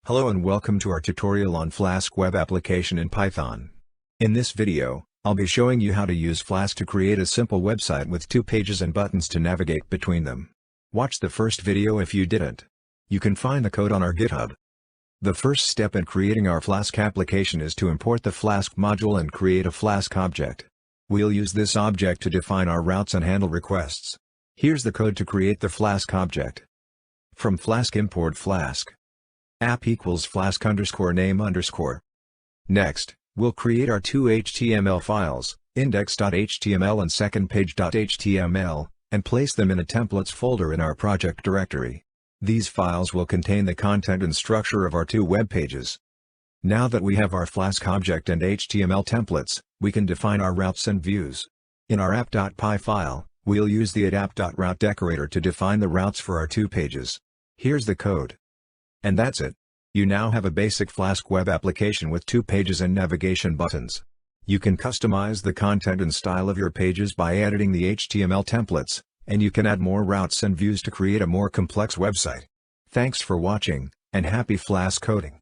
Hello and welcome to our tutorial on Flask web application in Python. In this video, I'll be showing you how to use Flask to create a simple website with 2 pages and buttons to navigate between them. Watch the first video if you didn't. You can find the code on our GitHub. The first step in creating our Flask application is to import the Flask module and create a Flask object. We'll use this object to define our routes and handle requests. Here's the code to create the Flask object. From Flask import Flask. App equals Flask _name_. Next, we'll create our 2 HTML files, index.html and secondpage.html, and place them in a templates folder in our project directory. These files will contain the content and structure of our 2 web pages. Now that we have our Flask object and HTML templates, we can define our routes and views. In our app.py file, we'll use the app.route decorator to define the routes for our 2 pages. Here's the code. And that's it. You now have a basic Flask web application with 2 pages and navigation buttons. You can customize the content and style of your pages by editing the HTML templates, and you can add more routes and views to create a more complex website. Thanks for watching, and happy Flask coding!